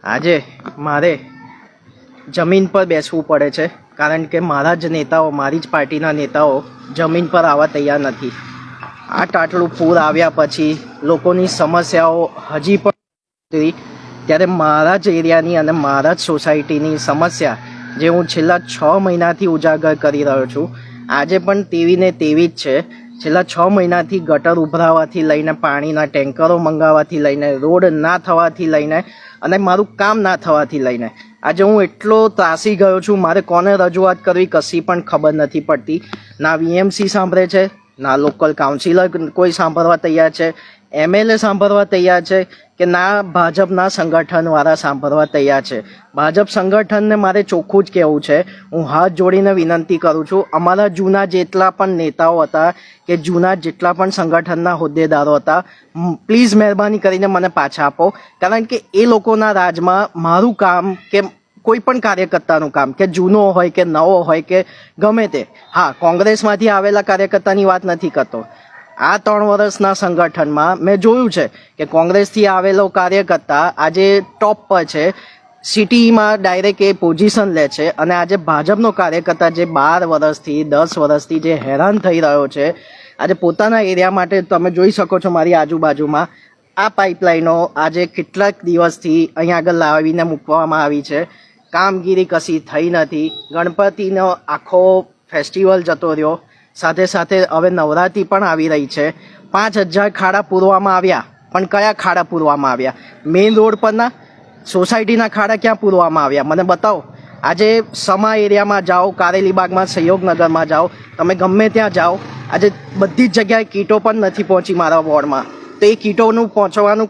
આજે મારે જમીન પર બેસવું પડે છે કારણ કે મારા જ નેતાઓ, મારી જ પાર્ટીના નેતાઓ જમીન પર આવવા તૈયાર નથી. આટલું પૂર આવ્યા પછી લોકોની સમસ્યાઓ હજી પણ, ત્યારે મારા જ એરિયાની અને મારા જ સોસાયટીની સમસ્યા જે હું છેલ્લા 6 મહિનાથી ઉજાગર કરી રહ્યો છું, આજે પણ તેવી ને તેવી જ છે. છેલ્લા 6 મહિનાથી ગટર ઉભરાવાથી લઈને, પાણીના ટેન્કરો મંગાવવાથી લઈને, રોડ ના થવાથી લઈને અને મારું કામ ના થવાથી લઈને આજે હું એટલો ત્રાસી ગયો છું. મારે કોને રજૂઆત કરવી કશી પણ ખબર નથી પડતી. ના વીએમસી સાંભળે છે, ના લોકલ કાઉન્સિલર કોઈ સાંભળવા તૈયાર છે, એમએલએ સાંભળવા તૈયાર છે કે ના ભાજપના સંગઠનવાળા સાંભળવા તૈયાર છે. ભાજપ સંગઠનને મારે ચોખ્ખું જ કહેવું છે, હું હાથ જોડીને વિનંતી કરું છું, અમારા જૂના જેટલા પણ નેતાઓ હતા કે જૂના જેટલા પણ સંગઠનના હોદ્દેદારો હતા, પ્લીઝ મહેરબાની કરીને મને પાછા આપો. કારણ કે એ લોકોના રાજમાં મારું કામ કે કોઈ પણ કાર્યકર્તાનું કામ, કે જૂનો હોય કે નવો હોય કે ગમે તે, હા કોંગ્રેસમાંથી આવેલા કાર્યકર્તાની વાત નથી કરતો, આ 3 વર્ષના સંગઠનમાં મેં જોયું છે કે કોંગ્રેસથી આવેલો કાર્યકર્તા આજે ટોપ પર છે, સિટીમાં ડાયરેક્ટ એ પોઝિશન લે છે, અને આજે ભાજપનો કાર્યકર્તા જે 12 વર્ષથી 10 વર્ષથી જે હેરાન થઈ રહ્યો છે, આજે પોતાના એરિયા માટે તમે જોઈ શકો છો મારી આજુબાજુમાં આ પાઇપલાઇનો આજે કેટલાક દિવસથી અહીંયા આગળ લાવીને મૂકવામાં આવી છે. કામગીરી કશી થઈ નથી. ગણપતિનો આખો ફેસ્ટિવલ જતો રહ્યો, સાથે સાથે હવે નવરાત્રિ પણ આવી રહી છે. 5000 ખાડા પૂરવામાં આવ્યા, પણ કયા ખાડા પૂરવામાં આવ્યા? મેઇન રોડ પરના, સોસાયટીના ખાડા ક્યાં પૂરવામાં આવ્યા? મને બતાવો. આજે સમા એરિયામાં જાઓ, કારેલીબાગમાં, સહયોગનગરમાં જાઓ, તમે ગમે ત્યાં જાઓ, આજે બધી જ જગ્યાએ કીટો પણ નથી પહોંચી મારા વોર્ડમાં. તો એ કીટોનું પહોંચવાનું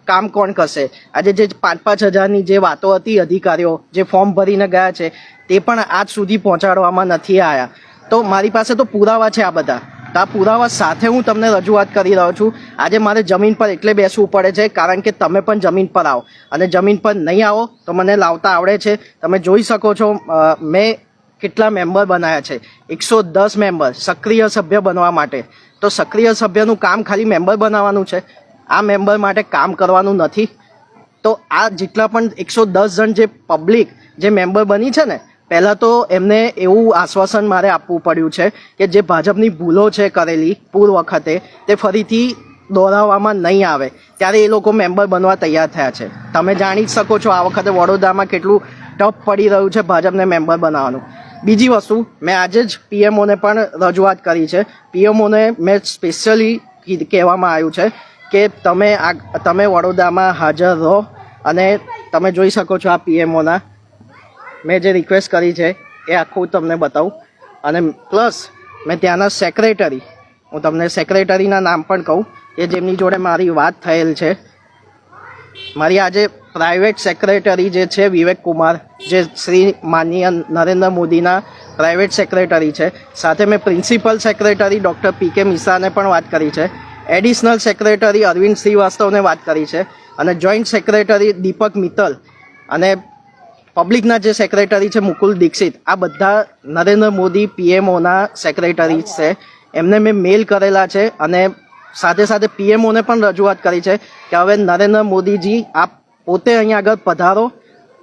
કામ કોણ કરશે? આજે જે 5-5 હજારની જે વાતો હતી, અધિકારીઓ જે ફોર્મ ભરીને ગયા છે તે પણ આજ સુધી પહોંચાડવામાં નથી આવ્યા. તો મારી પાસે તો પુરાવા છે આ બધા. તો આ પુરાવા સાથે હું તમને રજૂઆત કરી રહ્યો છું. આજે મારે જમીન પર એટલે બેસવું પડે છે કારણ કે તમે પણ જમીન પર આવો, અને જમીન પર નહીં આવો તો મને લાવતા આવડે છે. તમે જોઈ શકો છો મેં કેટલા મેમ્બર બનાવ્યા છે, 110 મેમ્બર સક્રિય સભ્ય બનવા માટે. તો સક્રિય સભ્યનું કામ ખાલી મેમ્બર બનાવવાનું છે, આ મેમ્બર માટે કામ કરવાનું નથી. તો આ જેટલા પણ 110 જણ જે પબ્લિક જે મેમ્બર બની છે ને, પહેલાં તો એમને એવું આશ્વાસન મારે આપવું પડ્યું છે કે જે ભાજપની ભૂલો છે કરેલી પૂર્વ વખતે તે ફરીથી દોહરાવવામાં નહીં આવે, ત્યારે એ લોકો મેમ્બર બનવા તૈયાર થયા છે. તમે જાણી જ શકો છો આ વખતે વડોદરામાં કેટલું ટફ પડી રહ્યું છે ભાજપને મેમ્બર બનાવવાનું. બીજી વસ્તુ, મેં આજે જ પીએમઓને પણ રજૂઆત કરી છે. પીએમઓને મેં સ્પેશિયલી કહેવામાં આવ્યું છે કે તમે વડોદરામાં હાજર રહો, અને તમે જોઈ શકો છો આ પીએમઓના મેં જે રિક્વેસ્ટ કરી છે એ આખું તમને બતાવું. અને પ્લસ મેં ત્યાંના સેક્રેટરી, હું તમને સેક્રેટરીના નામ પણ કહું કે જેમની જોડે મારી વાત થયેલ છે. મારી આજે પ્રાઇવેટ સેક્રેટરી જે છે વિવેક કુમાર, જે શ્રી માનનીય નરેન્દ્ર મોદીના પ્રાઇવેટ સેક્રેટરી છે. સાથે મેં પ્રિન્સિપલ સેક્રેટરી ડૉક્ટર પીકે મિશ્રાને પણ વાત કરી છે, એડિશનલ સેક્રેટરી અરવિંદ શ્રીવાસ્તવને વાત કરી છે, અને જોઈન્ટ સેક્રેટરી દીપક મિત્તલ, અને પબ્લિકના જે સેક્રેટરી છે મુકુલ દીક્ષિત. આ બધા નરેન્દ્ર મોદી પીએમઓના સેક્રેટરી છે. એમને મેં મેલ કરેલા છે, અને સાથે સાથે પીએમઓને પણ રજૂઆત કરી છે કે હવે નરેન્દ્ર મોદીજી આપ પોતે અહીંયા આગળ પધારો,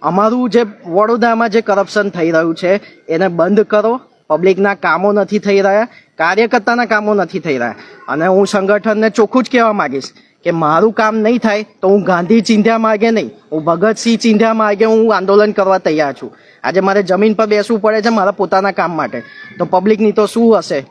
અમારું જે વડોદરામાં જે કરપ્શન થઈ રહ્યું છે એને બંધ કરો. પબ્લિકના કામો નથી થઈ રહ્યા, કાર્યકર્તાના કામો નથી થઈ રહ્યા. અને હું સંગઠનને ચોખ્ખું જ કહેવા માગીશ કે મારું કામ નહીં થાય તો હું ગાંધી ચિંધ્યા માર્ગે નહીં, હું ભગતસિંહ ચિંધ્યા માર્ગે હું આંદોલન કરવા તૈયાર છું. આજે મારે જમીન પર બેસવું પડે છે મારા પોતાના કામ માટે, તો પબ્લિકની તો શું હશે?